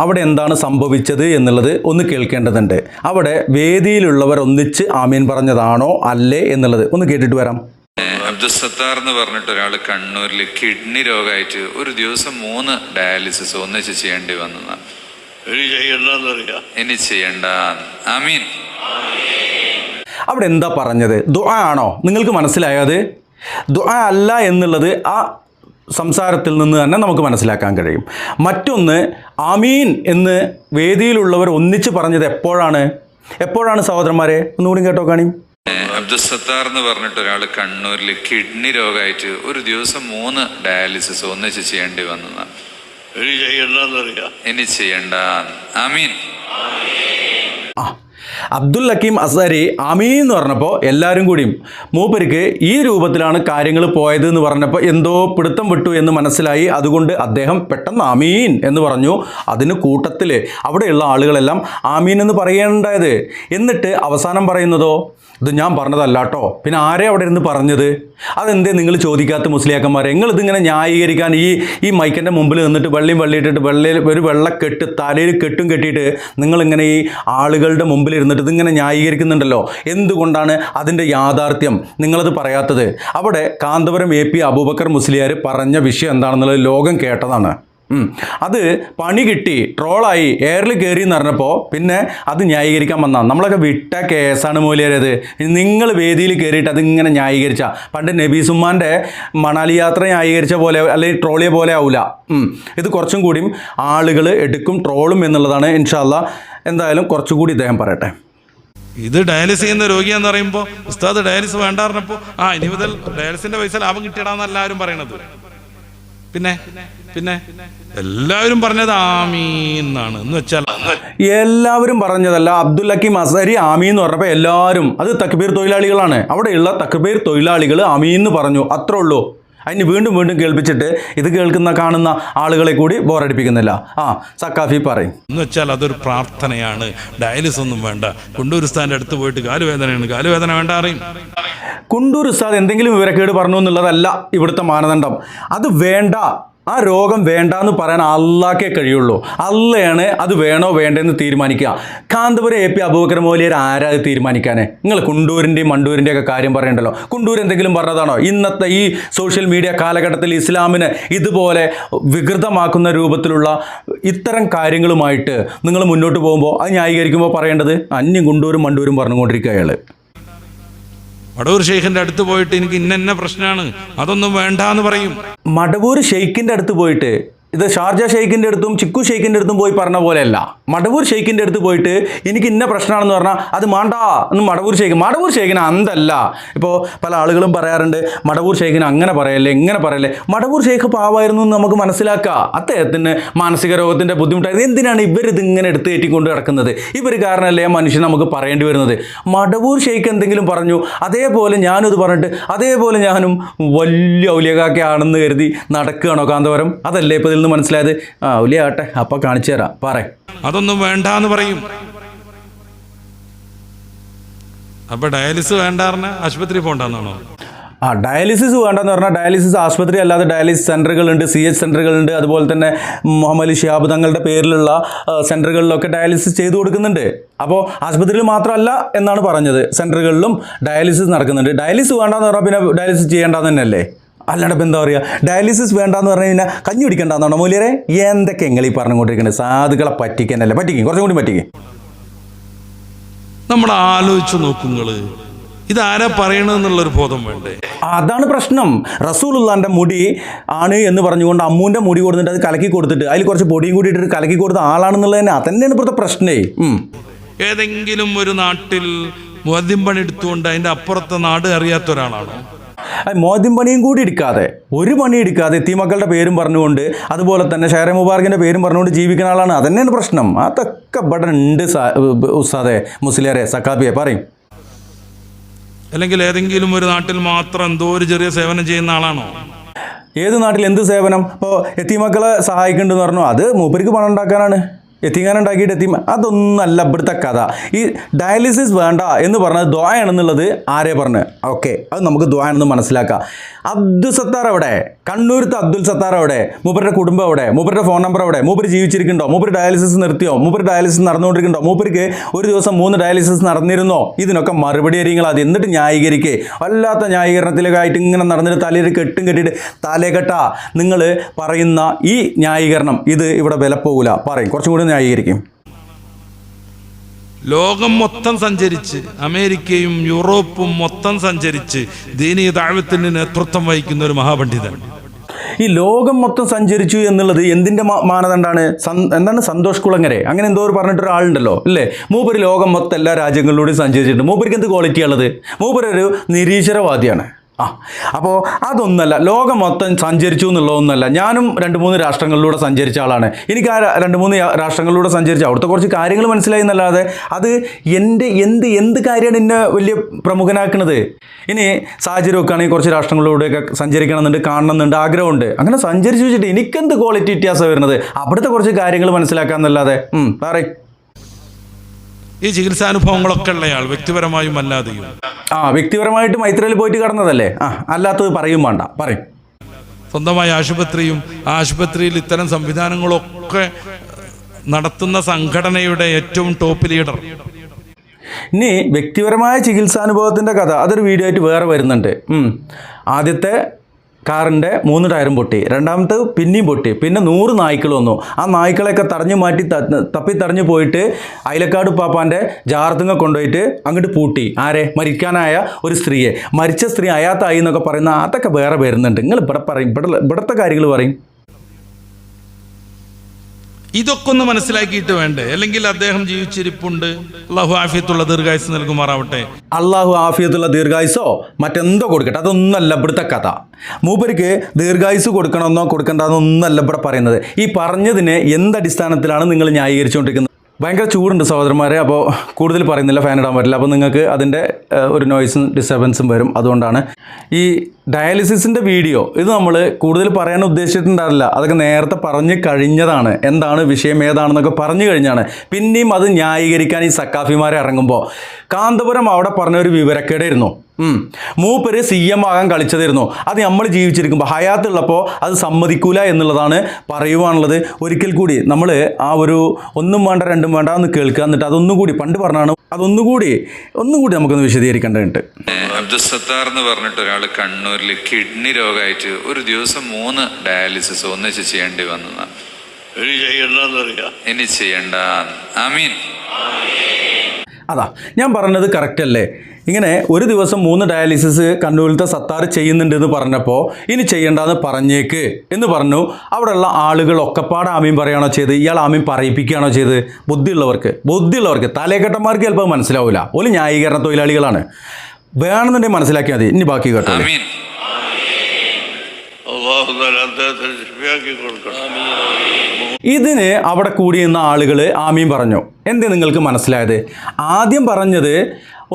അവിടെ എന്താണ് സംഭവിച്ചത് എന്നുള്ളത് ഒന്ന് കേൾക്കേണ്ടതുണ്ട്. അവിടെ വേദിയിലുള്ളവർ ഒന്നിച്ച് ആമീൻ പറഞ്ഞതാണോ അല്ലേ എന്നുള്ളത് ഒന്ന് കേട്ടിട്ട് വരാം. അബ്ദുസത്താർ എന്ന് പറഞ്ഞിട്ട് ഒരാൾ കണ്ണൂരിൽ കിഡ്നി രോഗമായിട്ട് ഒരു ദിവസം 3 ഡയാലിസിസ് ഒന്നിച്ച് ചെയ്യേണ്ടി വന്നതാണ്. ഇനി ചെയ്യണ്ട. ആമീൻ. അവിടെ എന്താ പറഞ്ഞത്? ദുആ ആണോ? നിങ്ങൾക്ക് മനസ്സിലായത്? ദുആ അല്ല എന്നുള്ളത് ആ സംസാരത്തിൽ നിന്ന് തന്നെ നമുക്ക് മനസ്സിലാക്കാൻ കഴിയും. മറ്റൊന്ന്, ആമീൻ എന്ന് വേദിയിലുള്ളവർ ഒന്നിച്ച് പറഞ്ഞത് എപ്പോഴാണ് സഹോദരന്മാരെ? ഒന്നുകൂടി കേട്ടോ കാണി. അബ്ദുസത്താർ എന്ന് പറഞ്ഞിട്ട് ഒരാൾ കണ്ണൂരിൽ കിഡ്നി രോഗമായിട്ട് ഒരു ദിവസം 3 ഡയാലിസിസ് ഒന്നിച്ച് ചെയ്യേണ്ടി വന്നതാണ്. ഇനി ചെയ്യണ്ട. ആമീൻ. അബ്ദുൽ ഹക്കീം അസ്ഹരി ആമീൻ എന്ന് പറഞ്ഞപ്പോൾ എല്ലാവരും കൂടിയും മൂപ്പർക്ക് ഈ രൂപത്തിലാണ് കാര്യങ്ങൾ പോയത് എന്ന് പറഞ്ഞപ്പോൾ എന്തോ പിടുത്തം വിട്ടു എന്ന് മനസ്സിലായി. അതുകൊണ്ട് അദ്ദേഹം പെട്ടെന്ന് ആമീൻ എന്ന് പറഞ്ഞു. അതിന് കൂട്ടത്തിൽ അവിടെയുള്ള ആളുകളെല്ലാം ആമീൻ എന്ന് പറയേണ്ടത്. എന്നിട്ട് അവസാനം പറയുന്നതോ ഇത് ഞാൻ പറഞ്ഞതല്ല കേട്ടോ. പിന്നെ ആരെ അവിടെ ഇരുന്ന് പറഞ്ഞത്? അതെന്തേ നിങ്ങൾ ചോദിക്കാത്ത മുസ്ലിയാക്കന്മാരെ? നിങ്ങളിതിങ്ങനെ ന്യായീകരിക്കാൻ ഈ മൈക്കിൻ്റെ മുമ്പിൽ നിന്നിട്ട് വെള്ളിയിട്ടിട്ട് ഒരു വെള്ളക്കെട്ട് തലയിൽ കെട്ടിയിട്ട് നിങ്ങളിങ്ങനെ ഈ ആളുകളുടെ മുമ്പിൽ ഇരുന്നിട്ട് ഇതിങ്ങനെ ന്യായീകരിക്കുന്നുണ്ടല്ലോ. എന്തുകൊണ്ടാണ് അതിൻ്റെ യാഥാർത്ഥ്യം നിങ്ങളത് പറയാത്തത്? അവിടെ കാന്തപുരം AP അബൂബക്കർ മുസ്ലിയാർ പറഞ്ഞ വിഷയം എന്താണെന്നുള്ളത് ലോകം കേട്ടതാണ്. അത് പണി കിട്ടി, ട്രോളായി, എയറിൽ കയറി എന്ന് പറഞ്ഞപ്പോൾ പിന്നെ അത് ന്യായീകരിക്കാൻ വന്നാൽ നമ്മളൊക്കെ വിട്ട കേസാണ് മൂല്യരത്. നിങ്ങൾ വേദിയിൽ കയറിയിട്ട് അതിങ്ങനെ ന്യായീകരിച്ച പണ്ട് നബീസുമ്മാൻ്റെ മണാലി യാത്ര ന്യായീകരിച്ച പോലെ അല്ലെങ്കിൽ ട്രോളിയെ പോലെ ആവില്ല. ഇത് കുറച്ചും കൂടിയും ആളുകൾ എടുക്കും, ട്രോളും എന്നുള്ളതാണ്. ഇൻഷാ അല്ലാ എന്തായാലും കുറച്ചുകൂടി ഇദ്ദേഹം പറയട്ടെ. ഇത് ഡയാലിസ് ചെയ്യുന്ന രോഗിയാന്ന് പറയുമ്പോൾ ഉസ്താദ് ഡയാലിസ് വേണ്ട പറഞ്ഞപ്പോൾ ഇനി മുതൽ ഡയാലിസിന്റെ പൈസ ലാഭം കിട്ടിയടാന്ന് എല്ലാവരും പറയണത്. പിന്നെ എല്ലാവരും പറഞ്ഞത് ആമീൻ എന്നാണ്. എന്ന് വെച്ചാൽ എല്ലാവരും പറഞ്ഞതല്ല. അബ്ദുൽ ഹക്കീം അസ്ഹരി ആമീൻ എന്ന് പറഞ്ഞപ്പോൾ എല്ലാവരും, അത് തക്ബീർ തൊഴിലാളികളാണ്, അവിടെയുള്ള തക്ബീർ തൊഴിലാളികൾ ആമീൻ എന്ന് പറഞ്ഞു. അത്രേ ഉള്ളൂ. അതിന് വീണ്ടും കേൾപ്പിച്ചിട്ട് ഇത് കാണുന്ന ആളുകളെ കൂടി ബോറടിപ്പിക്കുന്നില്ല. സക്കാഫി പറയും. എന്ന് വെച്ചാൽ അതൊരു പ്രാർത്ഥനയാണ്. ഡയാലിസ് ഒന്നും വേണ്ട. കുണ്ടൂർ ഉസ്താദിന്റെ അടുത്ത് പോയിട്ട് കാലുവേദന വേണ്ട അറിയും. കുണ്ടൂർ ഉസ്താദ് എന്തെങ്കിലും വിവരക്കേട് പറഞ്ഞു എന്നുള്ളതല്ല ഇവിടുത്തെ മാനദണ്ഡം. അത് വേണ്ട, ആ രോഗം വേണ്ട എന്ന് പറയാൻ അള്ളാഹ്ക്കേ കഴിയുള്ളൂ. അള്ളയാണ് അത് വേണോ വേണ്ടെന്ന് തീരുമാനിക്കുക. കാന്തപുരം AP അബൂബക്കർ മൗലിയർ ആരാ അത് തീരുമാനിക്കാൻ? നിങ്ങൾ കുണ്ടൂരിൻ്റെയും മണ്ടൂരിൻ്റെ ഒക്കെ കാര്യം പറയണ്ടല്ലോ. കുണ്ടൂർ എന്തെങ്കിലും പറഞ്ഞതാണോ? ഇന്നത്തെ ഈ സോഷ്യൽ മീഡിയ കാലഘട്ടത്തിൽ ഇസ്ലാമിനെ ഇതുപോലെ വികൃതമാക്കുന്ന രൂപത്തിലുള്ള ഇത്തരം കാര്യങ്ങളുമായിട്ട് നിങ്ങൾ മുന്നോട്ട് പോകുമ്പോൾ അത് ന്യായീകരിക്കുമ്പോൾ പറയേണ്ടത് അന്യം കുണ്ടൂരും മണ്ടൂരും പറഞ്ഞുകൊണ്ടിരിക്കുക അയാൾ. മടവൂർ ഷെയ്ഖിന്റെ അടുത്ത് പോയിട്ട് എനിക്ക് ഇന്ന പ്രശ്നമാണ്, അതൊന്നും വേണ്ട എന്ന് പറയും. മടവൂർ ഷെയ്ഖിൻ്റെ അടുത്ത് പോയിട്ട് ഇത് ഷാർജ ഷെയ്ഖിൻ്റെ അടുത്തും ചിക്കു ഷെയ്ഖിൻ്റെ അടുത്തും പോയി പറഞ്ഞ പോലെയല്ല. മടവൂർ ഷെയ്ഖിൻ്റെ അടുത്ത് പോയിട്ട് എനിക്ക് ഇന്ന പ്രശ്നമാണെന്ന് പറഞ്ഞാൽ അത് മാണ്ടാ എന്ന് മടവൂർ ഷെയ്ഖിന് അന്തല്ല. ഇപ്പോൾ പല ആളുകളും പറയാറുണ്ട് മടവൂർ ഷെയ്ഖിന് അങ്ങനെ പറയല്ലേ ഇങ്ങനെ പറയല്ലേ. മടവൂർ ഷെയ്ഖ് പാവായിരുന്നു എന്ന് നമുക്ക് മനസ്സിലാക്കാം. അദ്ദേഹത്തിന് മാനസിക രോഗത്തിൻ്റെ ബുദ്ധിമുട്ടായിരുന്നു. എന്തിനാണ് ഇവരിതിങ്ങനെ എടുത്ത് കയറ്റിക്കൊണ്ട് കിടക്കുന്നത്? ഇവർ കാരണമല്ലേ മനുഷ്യൻ നമുക്ക് പറയേണ്ടി വരുന്നത്. മടവൂർ ഷെയ്ഖ് എന്തെങ്കിലും പറഞ്ഞു അതേപോലെ ഞാനും ഇത് പറഞ്ഞിട്ട് അതേപോലെ ഞാനും വലിയ ഔലിയകാക്കയാണെന്ന് കരുതി നടക്കുകയാണോ കാന്തപുരം? അതല്ലേ ഇപ്പോൾ നിന്ന് മനസ്സിലായത്? ഔലിയ ആട്ടെ, അപ്പൊ കാണിച്ചു തരാം. അതൊന്നും വേണ്ട എന്ന് പറയും. അപ്പൊ ഡയാലിസ് വേണ്ട പറഞ്ഞാൽ ആശുപത്രി പോകണ്ടെന്നാണോ? ഡയാലിസിസ് വേണ്ടെന്ന് പറഞ്ഞാൽ ഡയാലിസിസ് ആശുപത്രി അല്ലാതെ ഡയാലിസിസ് സെൻ്ററുകളുണ്ട്, CH സെൻ്ററുകളുണ്ട്. അതുപോലെ തന്നെ മുഹമ്മദ് ഷിഹാബ് തങ്ങളുടെ പേരിലുള്ള സെൻ്ററുകളിലൊക്കെ ഡയാലിസിസ് ചെയ്തു കൊടുക്കുന്നുണ്ട്. അപ്പോൾ ആശുപത്രിയിൽ മാത്രമല്ല എന്നാണ് പറഞ്ഞത്, സെൻ്ററുകളിലും ഡയാലിസിസ് നടക്കുന്നുണ്ട്. ഡയാലിസിസ് വേണ്ടെന്ന് പറഞ്ഞാൽ പിന്നെ ഡയാലിസിസ് ചെയ്യേണ്ടത് തന്നെയല്ലേ? അല്ലാണ്ട് ഇപ്പം എന്താ പറയുക? ഡയാലിസിസ് വേണ്ടെന്ന് പറഞ്ഞു കഴിഞ്ഞാൽ കഞ്ഞി കുടിക്കേണ്ടെന്നാണോ മൂല്യരെ? എന്തൊക്കെ എങ്ങനെ ഈ പറഞ്ഞുകൊണ്ടിരിക്കുന്നത്? സാധുക്കളെ പറ്റിക്കാനല്ലേ? കുറച്ചും കൂടി പറ്റിക്കും. നമ്മൾ ആലോചിച്ച് നോക്കുങ്ങൾ, ഇതാരാ പറയണമെന്നുള്ളൊരു ബോധം വേണ്ടേ? അതാണ് പ്രശ്നം. റസൂലുള്ളാന്റെ മുടി ആണ് എന്ന് പറഞ്ഞുകൊണ്ട് അമ്മൂൻ്റെ മുടി കൊടുത്തിട്ട് അത് കലക്കി കൊടുത്തിട്ട് അതിൽ കുറച്ച് പൊടിയും കൂടി ഇട്ടിട്ട് കലക്കി കൊടുത്ത ആളാണെന്നുള്ളത് തന്നെ അതന്നെയാണ് ഇപ്പോഴത്തെ പ്രശ്നമേ. ഏതെങ്കിലും ഒരു നാട്ടിൽ മുഅദ്ദിൻ പണി എടുത്തുകൊണ്ട് അതിൻ്റെ അപ്പുറത്തെ നാട് അറിയാത്ത ഒരാളാണോ? മോദ്യം പണിയും കൂടി എടുക്കാതെ, ഒരു പണി എടുക്കാതെ എത്തീമക്കളുടെ പേരും പറഞ്ഞുകൊണ്ട് അതുപോലെ തന്നെ ഷെയർ മുബാറക്കിൻ്റെ പേരും പറഞ്ഞുകൊണ്ട് ജീവിക്കുന്ന ആളാണ്. അതന്നെയാണ് പ്രശ്നം. അതൊക്കെ ഇവിടെ ഉണ്ട് ഉസ്താദെ, മുസ്ലിയാരെ, സക്കാബിയെ പറയും. അല്ലെങ്കിൽ ഏതെങ്കിലും ഒരു നാട്ടിൽ മാത്രം എന്തോ ഒരു ചെറിയ സേവനം ചെയ്യുന്ന ആളാണോ? ഏത് നാട്ടിൽ എന്ത് സേവനം? ഇപ്പോൾ എത്തീമക്കളെ സഹായിക്കുന്നുണ്ടെന്ന് പറഞ്ഞു, അത് മൂപ്പർക്ക് പണം ഉണ്ടാക്കാനാണ്. എത്തിങ്ങാനം ഉണ്ടാക്കിയിട്ട് എത്തി അതൊന്നല്ല ഇവിടുത്തെ കഥ. ഈ ഡയാലിസിസ് വേണ്ട എന്ന് പറഞ്ഞത് ദ്വായാണെന്നുള്ളത് ആരെ പറഞ്ഞ്? ഓക്കെ, അത് നമുക്ക് ദ്വായാണെന്ന് മനസ്സിലാക്കാം. അബ്ദുൽ സത്താർ എവിടെ? കണ്ണൂരത്തെ അബ്ദുൽ സത്താർ എവിടെ? മൂപ്പരുടെ കുടുംബം എവിടെ? മൂപ്പരുടെ ഫോൺ നമ്പർ എവിടെ? മൂപ്പര് ജീവിച്ചിരിക്കുന്നുണ്ടോ? മൂപ്പര് ഡയാലിസിസ് നിർത്തിയോ? മൂപ്പര് ഡയാലിസിസ് നടന്നുകൊണ്ടിരിക്കുന്നുണ്ടോ? മൂപ്പർക്ക് ഒരു ദിവസം 3 ഡയാലിസിസ് നടന്നിരുന്നോ? ഇതിനൊക്കെ മറുപടി അറിയുങ്ങൾ അത്. എന്നിട്ട് ന്യായീകരിക്കേ, വല്ലാത്ത ന്യായീകരണത്തിലൊക്കെ ആയിട്ട് ഇങ്ങനെ നടന്നിട്ട് തലയിൽ കെട്ടും കെട്ടിയിട്ട് തലേകെട്ട നിങ്ങൾ പറയുന്ന ഈ ന്യായീകരണം ഇത് ഇവിടെ വില പോകില്ല. പറയും, കുറച്ചും കൂടി ന്യായീകരിക്കും. ലോകം മൊത്തം സഞ്ചരിച്ച്, അമേരിക്കയും യൂറോപ്പും മൊത്തം സഞ്ചരിച്ച് ദീനീ ദഅവത്തിന് നേതൃത്വം വഹിക്കുന്ന ഒരു മഹാപണ്ഡിതൻ. ഈ ലോകം മൊത്തം സഞ്ചരിച്ചു എന്നുള്ളത് എന്തിൻ്റെ മാനദണ്ഡമാണ്? എന്താണ്? സന്തോഷ് കുളങ്ങരെ അങ്ങനെ എന്തോ പറഞ്ഞിട്ടൊരാളുണ്ടല്ലോ അല്ലേ? മൂപ്പര് ലോകം മൊത്തം എല്ലാ രാജ്യങ്ങളിലൂടെയും സഞ്ചരിച്ചിട്ടുണ്ട്. മൂപ്പർക്ക് എന്ത് ക്വാളിറ്റി ഉള്ളത്? മൂപ്പരൊരു നിരീശ്വരവാദിയാണ്. അപ്പോൾ അതൊന്നല്ല, ലോകം മൊത്തം സഞ്ചരിച്ചു എന്നുള്ളതൊന്നല്ല. ഞാനും 2-3 രാഷ്ട്രങ്ങളിലൂടെ സഞ്ചരിച്ച ആളാണ്. എനിക്ക് ആ 2-3 രാഷ്ട്രങ്ങളിലൂടെ സഞ്ചരിച്ച അവിടുത്തെ കുറച്ച് കാര്യങ്ങൾ മനസ്സിലായി എന്നല്ലാതെ അത് എന്ത് കാര്യമാണ് എന്നെ വലിയ പ്രമുഖനാക്കുന്നത്? ഇനി സാഹചര്യമൊക്കെ ആണെങ്കിൽ കുറച്ച് രാഷ്ട്രങ്ങളിലൂടെയൊക്കെ സഞ്ചരിക്കണം എന്നുണ്ട്, കാണണം എന്നുണ്ട്, ആഗ്രഹമുണ്ട്. അങ്ങനെ സഞ്ചരിച്ചു വെച്ചിട്ട് എനിക്കെന്ത് ക്വാളിറ്റി വ്യത്യാസം വരുന്നത്? അവിടുത്തെ കുറച്ച് കാര്യങ്ങൾ മനസ്സിലാക്കാമെന്നല്ലാതെ പറയും. ഈ ചികിത്സാനുഭവങ്ങളൊക്കെ ഉള്ളയാൾ വ്യക്തിപരമായും അല്ലാതെയും. വ്യക്തിപരമായിട്ട് മൈത്രയിൽ പോയിട്ട് കിടന്നതല്ലേ? അല്ലാത്തത് പറയും വേണ്ട, പറയും. സ്വന്തമായ ആശുപത്രിയും ആ ആശുപത്രിയിൽ ഇത്തരം സംവിധാനങ്ങളൊക്കെ നടത്തുന്ന സംഘടനയുടെ ഏറ്റവും ടോപ്പ് ലീഡർ. ഇനി വ്യക്തിപരമായ ചികിത്സാനുഭവത്തിൻ്റെ കഥ അതൊരു വീഡിയോ ആയിട്ട് വേറെ വരുന്നുണ്ട്. ആദ്യത്തെ കാറിൻ്റെ 3 ടയറും പൊട്ടി, രണ്ടാമത്തെ പിന്നെയും പൊട്ടി, പിന്നെ 100 നായ്ക്കൾ വന്നു. ആ നായ്ക്കളെയൊക്കെ തടഞ്ഞു മാറ്റി തപ്പിത്തടഞ്ഞു പോയിട്ട് അയലക്കാട് പാപ്പാൻ്റെ ജാർത്തുങ്ങ കൊണ്ടുപോയിട്ട് അങ്ങോട്ട് പൂട്ടി. ആരെ? മരിക്കാനായ ഒരു സ്ത്രീയെ. മരിച്ച സ്ത്രീ അയാത്തായി എന്നൊക്കെ പറയുന്ന അതൊക്കെ വേറെ വരുന്നുണ്ട്. നിങ്ങൾ ഇവിടെ പറയും, ഇവിടുത്തെ കാര്യങ്ങൾ പറയും. ഇതൊക്കെ ഒന്ന് മനസ്സിലാക്കിയിട്ട് വേണ്ടേ? അല്ലെങ്കിൽ അദ്ദേഹം ജീവിച്ചിരിപ്പുണ്ട്, അള്ളാഹു ആഫിയത്തുള്ള ദീർഘായുസ് നൽകുമാറാവട്ടെ. അള്ളാഹു ആഫിയത്തുള്ള ദീർഘായുസോ മറ്റെന്തോ കൊടുക്കട്ടെ, അതൊന്നല്ല ഇവിടുത്തെ കഥ. മൂപ്പർക്ക് ദീർഘായുസ് കൊടുക്കണമെന്നോ കൊടുക്കണ്ടെന്നൊന്നല്ല ഇവിടെ പറയുന്നത്. ഈ പറഞ്ഞതിനെ എന്തടിസ്ഥാനത്തിലാണ് നിങ്ങൾ ന്യായീകരിച്ചുകൊണ്ടിരിക്കുന്നത്? ഭയങ്കര ചൂടുണ്ട് സഹോദരന്മാരെ, അപ്പോൾ കൂടുതൽ പറയുന്നില്ല, ഫാൻ ഇടാൻ പറ്റില്ല. അപ്പോൾ നിങ്ങൾക്ക് അതിൻ്റെ ഒരു നോയ്സും ഡിസ്റ്റർബൻസും വരും. അതുകൊണ്ടാണ് ഈ ഡയാലിസിസിൻ്റെ വീഡിയോ ഇത് നമ്മൾ കൂടുതൽ പറയാൻ ഉദ്ദേശിച്ചിട്ടുണ്ടാവില്ല. അതൊക്കെ നേരത്തെ പറഞ്ഞു കഴിഞ്ഞതാണ്. എന്താണ് വിഷയം, ഏതാണെന്നൊക്കെ പറഞ്ഞു കഴിഞ്ഞാണ്. പിന്നെയും അത് ന്യായീകരിക്കാൻ ഈ സക്കാഫിമാരെ ഇറങ്ങുമ്പോൾ കാന്തപുരം അവിടെ പറഞ്ഞ ഒരു വിവരക്കേടായിരുന്നു. മൂപ്പര് CM ആകാൻ കളിച്ചതായിരുന്നു. അത് നമ്മൾ ജീവിച്ചിരിക്കുമ്പോൾ ഹയാത്തുള്ളപ്പോൾ അത് സമ്മതിക്കൂല എന്നുള്ളതാണ് പറയുവാനുള്ളത്. ഒരിക്കൽ കൂടി നമ്മൾ ആ ഒരു 1 വേണ്ട 2 വേണ്ട എന്ന് കേൾക്കുക, എന്നിട്ട് അതൊന്നുകൂടി പണ്ട് പറഞ്ഞാണ് ഒന്നുകൂടി നമുക്കൊന്ന് വിശദീകരിക്കേണ്ടതുണ്ട്. അബ്ദുൽ സത്താർ എന്ന് പറഞ്ഞിട്ട് ഒരാൾ കണ്ണൂരിൽ കിഡ്നി രോഗമായിട്ട് ഒരു ദിവസം 3 ഡയാലിസിസ് ഒന്നിച്ച് ചെയ്യേണ്ടി വന്നതാണ്. ഇനി ചെയ്യണ്ട. ആമീൻ. അതാ ഞാൻ പറഞ്ഞത് കറക്റ്റ് അല്ലേ? ഇങ്ങനെ ഒരു ദിവസം 3 ഡയാലിസിസ് കണ്ണൂരിലത്തെ സത്താർ ചെയ്യുന്നുണ്ട് എന്ന് പറഞ്ഞപ്പോൾ ഇനി ചെയ്യേണ്ടെന്ന് പറഞ്ഞേക്ക് എന്ന് പറഞ്ഞു. അവിടെയുള്ള ആളുകൾ ഒക്കെപ്പാട് ആമീൻ പറയുകയാണോ ചെയ്ത്? ഇയാൾ ആമീൻ പറയിപ്പിക്കുകയാണോ ചെയ്ത്? ബുദ്ധിയുള്ളവർക്ക് തലേക്കെട്ടന്മാർക്ക് ചിലപ്പോൾ മനസ്സിലാവില്ല. ഒരു ന്യായീകരണ തൊഴിലാളികളാണ്. വേണമെന്നുണ്ടെങ്കിൽ മനസ്സിലാക്കിയാൽ മതി. ഇനി ബാക്കി കേട്ടോ. ഇതിന് അവിടെ കൂടിയുന്ന ആളുകൾ ആമീൻ പറഞ്ഞു. എന്തേ നിങ്ങൾക്ക് മനസ്സിലായത്? ആദ്യം പറഞ്ഞത്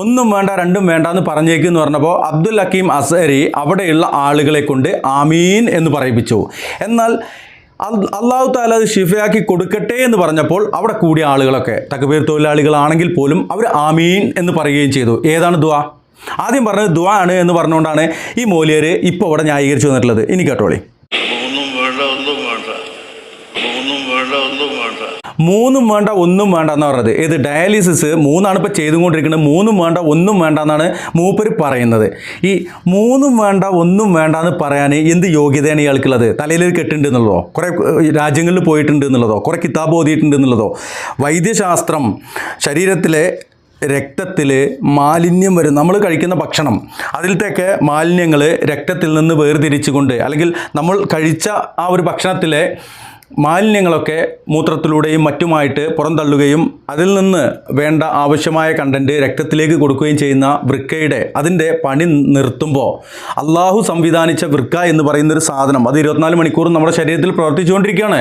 1 വേണ്ട 2 വേണ്ട എന്ന് പറഞ്ഞേക്ക് എന്ന് പറഞ്ഞപ്പോൾ അബ്ദുൽ ഹക്കീം അസ്ഹരി അവിടെയുള്ള ആളുകളെ കൊണ്ട് ആമീൻ എന്ന് പറയിപ്പിച്ചു. എന്നാൽ അള്ളാഹു തആല അത് ഷിഫയാക്കി കൊടുക്കട്ടെ എന്ന് പറഞ്ഞപ്പോൾ അവിടെ കൂടിയ ആളുകളൊക്കെ തക്ബീർ തൊഴിലാളികളാണെങ്കിൽ പോലും അവർ ആമീൻ എന്ന് പറയുകയും ചെയ്തു. ഏതാണ് ദുആ? ആദ്യം പറഞ്ഞത് ദുആ ആണ് എന്ന് പറഞ്ഞുകൊണ്ടാണ് ഈ മൗലിയർ ഇപ്പോൾ ഇവിടെ ന്യായീകരിച്ചു വന്നിട്ടുള്ളത്. ഇനി കേട്ടോളി. 3 വേണ്ട 1 വേണ്ട എന്ന് പറഞ്ഞത് ഏത്? ഡയാലിസിസ് 3 ഇപ്പോൾ ചെയ്തുകൊണ്ടിരിക്കുന്നത്. 3 വേണ്ട 1 വേണ്ട എന്നാണ് മൂപ്പര് പറയുന്നത്. ഈ 3 വേണ്ട 1 വേണ്ട എന്ന് പറയാൻ എന്ത് യോഗ്യതയാണ് ഇയാൾക്കുള്ളത്? തലയിൽ കെട്ടുണ്ട് എന്നുള്ളതോ? കുറേ രാജ്യങ്ങളിൽ പോയിട്ടുണ്ട് എന്നുള്ളതോ? കുറേ കിതാബ് ഓതിയിട്ടുണ്ട് എന്നുള്ളതോ? വൈദ്യശാസ്ത്രം ശരീരത്തിലെ രക്തത്തിൽ മാലിന്യം വരും. നമ്മൾ കഴിക്കുന്ന ഭക്ഷണം അതിലത്തേക്ക് മാലിന്യങ്ങൾ രക്തത്തിൽ നിന്ന് വേർതിരിച്ചുകൊണ്ട്, അല്ലെങ്കിൽ നമ്മൾ കഴിച്ച ആ ഒരു ഭക്ഷണത്തിലെ മാലിന്യങ്ങളൊക്കെ മൂത്രത്തിലൂടെയും മറ്റുമായിട്ട് പുറന്തള്ളുകയും അതിൽ നിന്ന് വേണ്ട ആവശ്യമായ കണ്ടൻറ്റ് രക്തത്തിലേക്ക് കൊടുക്കുകയും ചെയ്യുന്ന വൃക്കയുടെ അതിൻ്റെ പണി നിർത്തുമ്പോൾ അള്ളാഹു സംവിധാനിച്ച വൃക്ക എന്ന് പറയുന്നൊരു സാധനം അത് 24 മണിക്കൂറും നമ്മുടെ ശരീരത്തിൽ പ്രവർത്തിച്ചുകൊണ്ടിരിക്കുകയാണ്.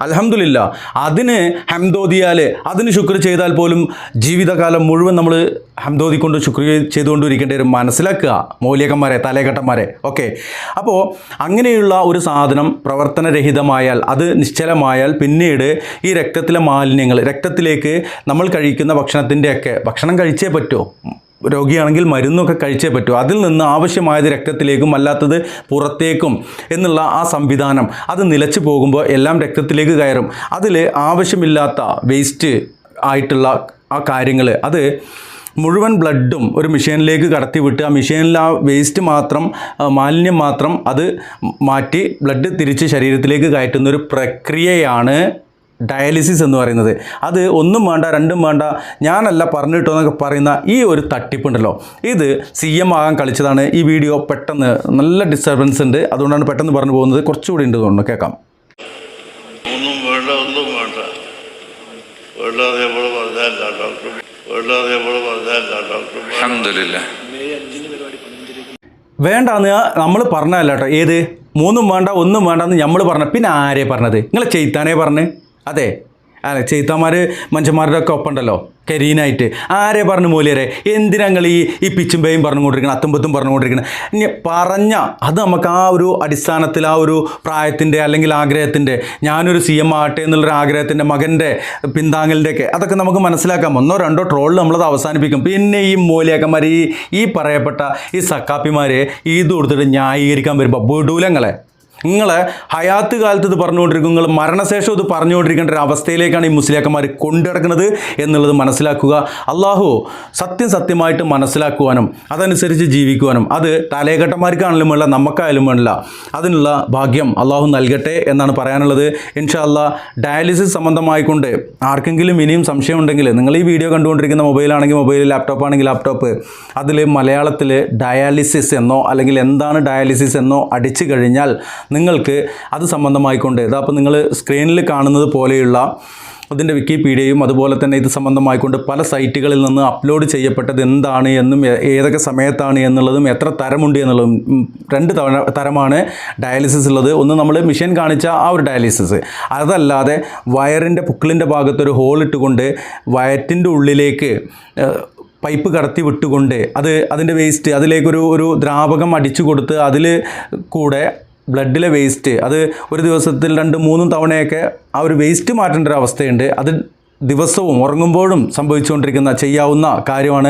അൽഹംദുലില്ലാ. അതിന് ഹംദോദിയാൽ, അതിന് ശുക്ർ ചെയ്താൽ പോലും ജീവിതകാലം മുഴുവൻ നമ്മൾ ഹംദോദിക്കൊണ്ട് ശുക്ർ ചെയ്തുകൊണ്ടിരിക്കേണ്ടി വരും. മനസ്സിലാക്കുക മൗലികന്മാരെ, തലേഘട്ടന്മാരെ. ഓക്കെ, അപ്പോൾ അങ്ങനെയുള്ള ഒരു സാധനം പ്രവർത്തനരഹിതമായാൽ അത് നിശ്ചലമായാൽ പിന്നീട് ഈ രക്തത്തിലെ മാലിന്യങ്ങൾ രക്തത്തിലേക്ക് നമ്മൾ കഴിക്കുന്ന ഭക്ഷണം കഴിച്ചേ പറ്റുമോ, രോഗിയാണെങ്കിൽ മരുന്നൊക്കെ കഴിച്ചേ പറ്റൂ, അതിൽ നിന്ന് ആവശ്യമായത് രക്തത്തിലേക്കും അല്ലാത്തത് പുറത്തേക്കും എന്നുള്ള ആ സംവിധാനം അത് നിലച്ചു പോകുമ്പോൾ എല്ലാം രക്തത്തിലേക്ക് കയറും. അതിൽ ആവശ്യമില്ലാത്ത വേസ്റ്റ് ആയിട്ടുള്ള ആ കാര്യങ്ങൾ അത് മുഴുവൻ ബ്ലഡും ഒരു മെഷീനിലേക്ക് കടത്തിവിട്ട് ആ മെഷീനിൽ ആ വേസ്റ്റ് മാത്രം മാലിന്യം മാത്രം അത് മാറ്റി ബ്ലഡ് തിരിച്ച് ശരീരത്തിലേക്ക് കയറ്റുന്ന ഒരു പ്രക്രിയയാണ് ഡയാലിസിസ് എന്ന് പറയുന്നത്. അത് ഒന്നും വേണ്ട രണ്ടും വേണ്ട ഞാനല്ല പറഞ്ഞിട്ടോ എന്നൊക്കെ പറയുന്ന ഈ ഒരു തട്ടിപ്പുണ്ടല്ലോ, ഇത് CM ആകാൻ കളിച്ചതാണ്. ഈ വീഡിയോ പെട്ടെന്ന് നല്ല ഡിസ്റ്റർബൻസ് ഉണ്ട്, അതുകൊണ്ടാണ് പെട്ടെന്ന് പറഞ്ഞു പോകുന്നത്. കുറച്ചുകൂടി ഉണ്ട് തോന്നുന്നു, കേൾക്കാം. ഒന്നും വേണ്ട വേണ്ടാതെ നമ്മൾ പറഞ്ഞല്ല ഡോക്ടർ അൽഹംദുലില്ലാ. വേണ്ടാന്ന് നമ്മൾ പറഞ്ഞല്ല കേട്ടോ. ഏത് മൂന്നും വേണ്ട ഒന്നും വേണ്ടെന്ന് നമ്മൾ പറഞ്ഞ, പിന്നെ ആരെ പറഞ്ഞത്? നിങ്ങളെ ചെയ്ത്താനേ പറഞ്ഞ്? അതെ, അല്ല ചെയ്ത്താന്മാർ മനുഷ്യന്മാരുടെ ഒക്കെ ഒപ്പം ഉണ്ടല്ലോ കരീനായിട്ട്. ആരെ പറഞ്ഞു മൂല്യരെ? എന്തിനാ നിങ്ങൾ ഈ പിച്ചും പേയും പറഞ്ഞുകൊണ്ടിരിക്കണം, അത്തുമ്പത്തും പറഞ്ഞുകൊണ്ടിരിക്കണം? ഇനി പറഞ്ഞ അത് നമുക്ക് ആ ഒരു അടിസ്ഥാനത്തിൽ ആ ഒരു പ്രായത്തിൻ്റെ അല്ലെങ്കിൽ ആഗ്രഹത്തിൻ്റെ, ഞാനൊരു CM ആകട്ടെ എന്നുള്ളൊരു ആഗ്രഹത്തിൻ്റെ മകൻ്റെ പിന്താങ്ങലിൻ്റെയൊക്കെ അതൊക്കെ നമുക്ക് മനസ്സിലാക്കാം. 1 2 ട്രോളിൽ നമ്മളത് അവസാനിപ്പിക്കും. പിന്നെ ഈ മൂല്യക്കന്മാർ ഈ പറയപ്പെട്ട ഈ സക്കാപ്പിമാരെ ഇത് കൊടുത്തിട്ട് ന്യായീകരിക്കാൻ വരുമ്പോൾ വിടൂലങ്ങളെ. നിങ്ങൾ ഹയാത്ത് കാലത്ത് ഇത് പറഞ്ഞുകൊണ്ടിരിക്കും, നിങ്ങൾ മരണശേഷം ഇത് പറഞ്ഞുകൊണ്ടിരിക്കേണ്ട ഒരു അവസ്ഥയിലേക്കാണ് ഈ മുസ്ലിയാക്കന്മാർ കൊണ്ടുനടക്കുന്നത് എന്നുള്ളത് മനസ്സിലാക്കുക. അള്ളാഹു സത്യമായിട്ട് മനസ്സിലാക്കുവാനും അതനുസരിച്ച് ജീവിക്കുവാനും അത് തലയകട്ടന്മാർക്കാണെങ്കിലും വേണ്ട നമുക്കായാലും വേണ്ടില്ല അതിനുള്ള ഭാഗ്യം അള്ളാഹു നൽകട്ടെ എന്നാണ് പറയാനുള്ളത്. ഇൻഷാ അല്ലാഹ് ഡയാലിസിസ് സംബന്ധമായിക്കൊണ്ട് ആർക്കെങ്കിലും ഇനിയും സംശയമുണ്ടെങ്കിൽ നിങ്ങൾ ഈ വീഡിയോ കണ്ടുകൊണ്ടിരിക്കുന്ന മൊബൈലാണെങ്കിൽ മൊബൈൽ, ലാപ്ടോപ്പ് ആണെങ്കിൽ ലാപ്ടോപ്പ്, അതിൽ മലയാളത്തിൽ ഡയാലിസിസ് എന്നോ അല്ലെങ്കിൽ എന്താണ് ഡയാലിസിസ് എന്നോ അടിച്ചു കഴിഞ്ഞാൽ നിങ്ങൾക്ക് അത് സംബന്ധമായിക്കൊണ്ട് ഇതപ്പോൾ നിങ്ങൾ സ്ക്രീനിൽ കാണുന്നത് പോലെയുള്ള അതിൻ്റെ വിക്കിപീഡിയയും അതുപോലെ തന്നെ ഇത് സംബന്ധമായിക്കൊണ്ട് പല സൈറ്റുകളിൽ നിന്ന് അപ്ലോഡ് ചെയ്യപ്പെട്ടത് എന്താണ് എന്നും ഏതൊക്കെ സമയത്താണ് എന്നുള്ളതും എത്ര തരമുണ്ട് എന്നുള്ളതും 2 തരമാണ് ഡയാലിസിസ് ഉള്ളത്. ഒന്ന് നമ്മൾ മെഷീൻ കാണിച്ച ആ ഒരു ഡയാലിസിസ്, അതല്ലാതെ വയറിൻ്റെ പുക്കിളിൻ്റെ ഭാഗത്തൊരു ഹോൾ ഇട്ടുകൊണ്ട് വയറ്റിൻ്റെ ഉള്ളിലേക്ക് പൈപ്പ് കടത്തി വിട്ടുകൊണ്ട് അതിൻ്റെ വേസ്റ്റ് അതിലേക്കൊരു ദ്രാവകം അടിച്ചു കൊടുത്ത് അതിൽ കൂടെ ബ്ലഡിലെ വേസ്റ്റ് അത് ഒരു ദിവസത്തിൽ 2-3 തവണയൊക്കെ ആ ഒരു വേസ്റ്റ് മാറ്റേണ്ട ഒരു അവസ്ഥയുണ്ട്. അത് ദിവസവും ഉറങ്ങുമ്പോഴും ചെയ്യാവുന്ന കാര്യമാണ്.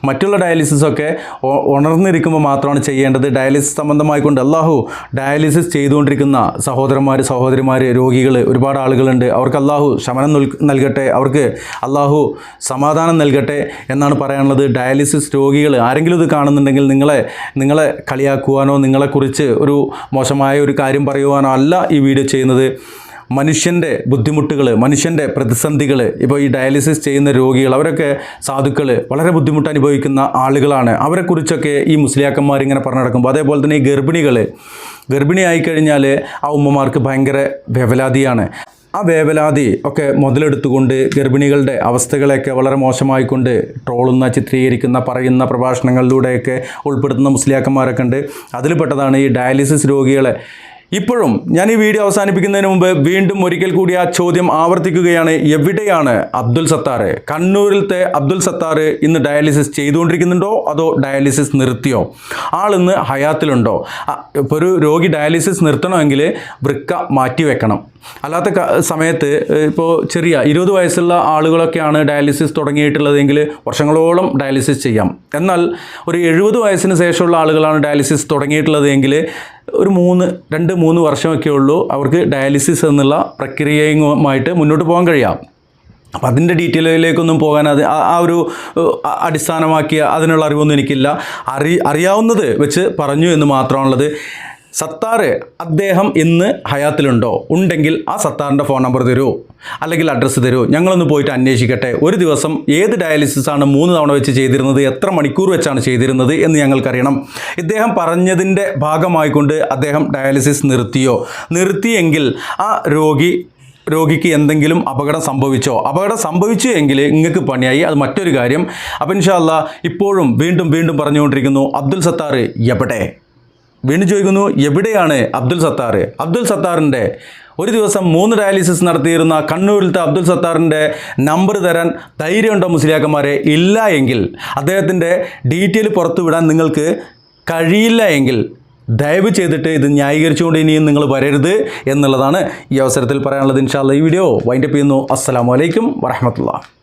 മറ്റുള്ള ഡയാലിസിസൊക്കെ ഉണർന്നിരിക്കുമ്പോൾ മാത്രമാണ് ചെയ്യേണ്ടത്. ഡയാലിസിസ് സംബന്ധമായിക്കൊണ്ട് അള്ളാഹു ഡയാലിസിസ് ചെയ്തുകൊണ്ടിരിക്കുന്ന സഹോദരിമാർ രോഗികൾ ഒരുപാട് ആളുകളുണ്ട്. അവർക്ക് അള്ളാഹു ശമനം നൽകട്ടെ, അവർക്ക് അള്ളാഹു സമാധാനം നൽകട്ടെ എന്നാണ് പറയാനുള്ളത്. ഡയാലിസിസ് രോഗികൾ ആരെങ്കിലും ഇത് കാണുന്നുണ്ടെങ്കിൽ നിങ്ങളെ കളിയാക്കുവാനോ നിങ്ങളെക്കുറിച്ച് ഒരു മോശമായ ഒരു കാര്യം പറയുവാനോ അല്ല ഈ വീഡിയോ ചെയ്യുന്നത്. മനുഷ്യൻ്റെ ബുദ്ധിമുട്ടുകൾ, മനുഷ്യൻ്റെ പ്രതിസന്ധികൾ, ഇപ്പോൾ ഈ ഡയാലിസിസ് ചെയ്യുന്ന രോഗികൾ അവരൊക്കെ സാധുക്കൾ വളരെ ബുദ്ധിമുട്ട് അനുഭവിക്കുന്ന ആളുകളാണ്. അവരെക്കുറിച്ചൊക്കെ ഈ മുസ്ലിയാക്കന്മാർ ഇങ്ങനെ പറഞ്ഞു നടക്കുമ്പോൾ, അതേപോലെ തന്നെ ഈ ഗർഭിണിയായി കഴിഞ്ഞാൽ ആ ഉമ്മമാർക്ക് ഭയങ്കര വേവലാതിയാണ്. ആ വേവലാതി ഒക്കെ മുതലെടുത്തുകൊണ്ട് ഗർഭിണികളുടെ അവസ്ഥകളെയൊക്കെ വളരെ മോശമായിക്കൊണ്ട് ട്രോളുന്ന, ചിത്രീകരിക്കുന്ന, പറയുന്ന പ്രഭാഷണങ്ങളിലൂടെയൊക്കെ ഉൾപ്പെടുത്തുന്ന മുസ്ലിയാക്കന്മാരൊക്കെ ഉണ്ട്. അതിൽപ്പെട്ടതാണ് ഈ ഡയാലിസിസ് രോഗികളെ. ഇപ്പോഴും ഞാൻ ഈ വീഡിയോ അവസാനിപ്പിക്കുന്നതിന് മുമ്പ് വീണ്ടും ഒരിക്കൽ കൂടി ആ ചോദ്യം ആവർത്തിക്കുകയാണ്. എവിടെയാണ് അബ്ദുൽ സത്താർ? കണ്ണൂരിലത്തെ അബ്ദുൽ സത്താർ ഇന്ന് ഡയാലിസിസ് ചെയ്തുകൊണ്ടിരിക്കുന്നുണ്ടോ അതോ ഡയാലിസിസ് നിർത്തിയോ? ആളിന്ന് ഹയാത്തിലുണ്ടോ? ഇപ്പോൾ ഒരു രോഗി ഡയാലിസിസ് നിർത്തണമെങ്കിൽ വൃക്ക മാറ്റി വെക്കണം. അല്ലാത്ത സമയത്ത് ഇപ്പോൾ ചെറിയ 20 വയസ്സുള്ള ആളുകളൊക്കെയാണ് ഡയാലിസിസ് തുടങ്ങിയിട്ടുള്ളതെങ്കിൽ വർഷങ്ങളോളം ഡയാലിസിസ് ചെയ്യാം. എന്നാൽ ഒരു 70 വയസ്സിന് ശേഷമുള്ള ആളുകളാണ് ഡയാലിസിസ് തുടങ്ങിയിട്ടുള്ളതെങ്കിൽ ഒരു 2-3 വർഷമൊക്കെ ഉള്ളൂ അവർക്ക് ഡയാലിസിസ് എന്നുള്ള പ്രക്രിയയുമായിട്ട് മുന്നോട്ട് പോകാൻ കഴിയാം. അപ്പം അതിൻ്റെ ഡീറ്റെയിലേക്കൊന്നും പോകാൻ ആ ഒരു അടിസ്ഥാനമാക്കിയ അതിനുള്ള അറിവൊന്നും എനിക്കില്ല. അറിയാവുന്നത് വെച്ച് പറഞ്ഞു എന്ന് മാത്രമാണുള്ളത്. സത്താർ അദ്ദേഹം ഇന്ന് ഹയാത്തിലുണ്ടോ? ഉണ്ടെങ്കിൽ ആ സത്താറിൻ്റെ ഫോൺ നമ്പർ തരൂ, അല്ലെങ്കിൽ അഡ്രസ്സ് തരൂ, ഞങ്ങളൊന്ന് പോയിട്ട് അന്വേഷിക്കട്ടെ. ഒരു ദിവസം ഏത് ഡയാലിസിസാണ് 3 തവണ വെച്ച് ചെയ്തിരുന്നത്, എത്ര മണിക്കൂർ വെച്ചാണ് ചെയ്തിരുന്നത് എന്ന് ഞങ്ങൾക്കറിയണം. ഇദ്ദേഹം പറഞ്ഞതിൻ്റെ ഭാഗമായിക്കൊണ്ട് അദ്ദേഹം ഡയാലിസിസ് നിർത്തിയെങ്കിൽ ആ രോഗിക്ക് എന്തെങ്കിലും അപകടം സംഭവിച്ചു എങ്കിൽ നിങ്ങൾക്ക് പണിയായി, അത് മറ്റൊരു കാര്യം. അപ്പം ഇൻഷാ അല്ലാഹ് ഇപ്പോഴും വീണ്ടും പറഞ്ഞുകൊണ്ടിരിക്കുന്നു, അബ്ദുൽ സത്താർ എവിടെ? വീണ്ടും ചോദിക്കുന്നു, എവിടെയാണ് അബ്ദുൽ സത്താർ? അബ്ദുൽ സത്താറിൻ്റെ ഒരു ദിവസം 3 ഡയാലിസിസ് നടത്തിയിരുന്ന കണ്ണൂരിലത്തെ അബ്ദുൽ സത്താറിൻ്റെ നമ്പർ തരാൻ ധൈര്യമുണ്ടോ മുസ്ലിയാക്കന്മാരെ? ഇല്ല എങ്കിൽ, അദ്ദേഹത്തിൻ്റെ ഡീറ്റെയിൽ പുറത്തുവിടാൻ നിങ്ങൾക്ക് കഴിയില്ല എങ്കിൽ ദയവ് ചെയ്തിട്ട് ഇത് ന്യായീകരിച്ചുകൊണ്ട് ഇനിയും നിങ്ങൾ വരരുത് എന്നുള്ളതാണ് ഈ അവസരത്തിൽ പറയാനുള്ളത്. ഇൻഷാ അല്ലാഹ് ഈ വീഡിയോ വൈൻഡപ്പ് ചെയ്യുന്നു. അസ്സലാമു അലൈക്കും വറഹ്മത്തുള്ളാഹി.